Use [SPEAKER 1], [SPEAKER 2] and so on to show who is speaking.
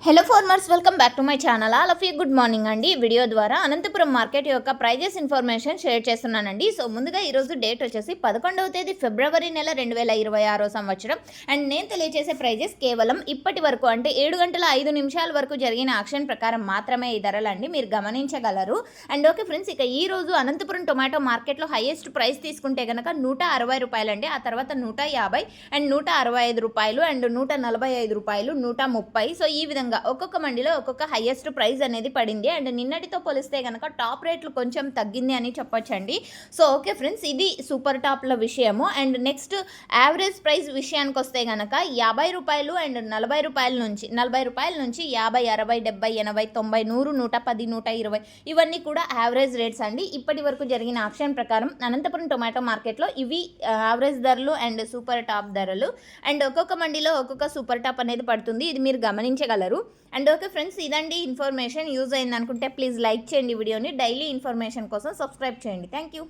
[SPEAKER 1] Hello farmers, welcome back to my channel. All of you good morning అండి. Video ద్వారా Anantapuram market యొక్క prices information share చేస్తున్నానండి. So ముందుగా ఈరోజు డేట్ వచ్చేసి 11వ తేదీ ఫిబ్రవరి నెల 2026 సంవత్సరం. అండ్ నేను తెలియజేసే ప్రైజెస్ కేవలం ఇప్పటి వరకు అంటే 7 గంటల 5 నిమిషాల వరకు జరిగిన యాక్షన్ ప్రకారం మాత్రమే ఈ ధరలండి, మీరు గమనించగలరు. అండ్ ఓకే ఫ్రెండ్స్, ఇక ఈ రోజు అనంతపురం టొమాటో మార్కెట్లో హైయెస్ట్ ప్రైస్ తీసుకుంటే కనుక 160 రూపాయలండి. ఆ తర్వాత 150 అండ్ 165 రూపాయలు అండ్ 145 రూపాయలు, 130. సో ఈ విధంగా ఒక్కొక్క మండిలో ఒక్కొక్క హైయెస్ట్ ప్రైస్ అనేది పడింది. అండ్ నిన్నటితో పోలిస్తే కనుక టాప్ రేట్లు కొంచెం తగ్గింది అని చెప్పొచ్చండి. సో ఓకే ఫ్రెండ్స్, ఇది సూపర్ టాప్ల విషయము. అండ్ నెక్స్ట్ యావరేజ్ ప్రైస్ విషయానికి వస్తే కనుక 50 రూపాయలు అండ్ 40 రూపాయల నుంచి 50, 60, 60, 70, 80, 90, 100, 110, 120 ఇవన్నీ కూడా యావరేజ్ రేట్స్ అండి. ఇప్పటి వరకు జరిగిన ఆప్షన్ ప్రకారం అనంతపురం టొమాటో మార్కెట్లో ఇవి యావరేజ్ ధరలు అండ్ సూపర్ టాప్ ధరలు. అండ్ ఒక్కొక్క మండిలో ఒక్కొక్క సూపర్ టాప్ అనేది పడుతుంది, ఇది మీరు గమనించగలరు. అండ్ ఓకే ఫ్రెండ్స్, ఇదండి ఇన్ఫర్మేషన్. యూజ్ అయింది అనుకుంటే ప్లీజ్ లైక్ చేయండి వీడియోని. డైలీ ఇన్ఫర్మేషన్ కోసం సబ్స్క్రైబ్ చేయండి. Thank you.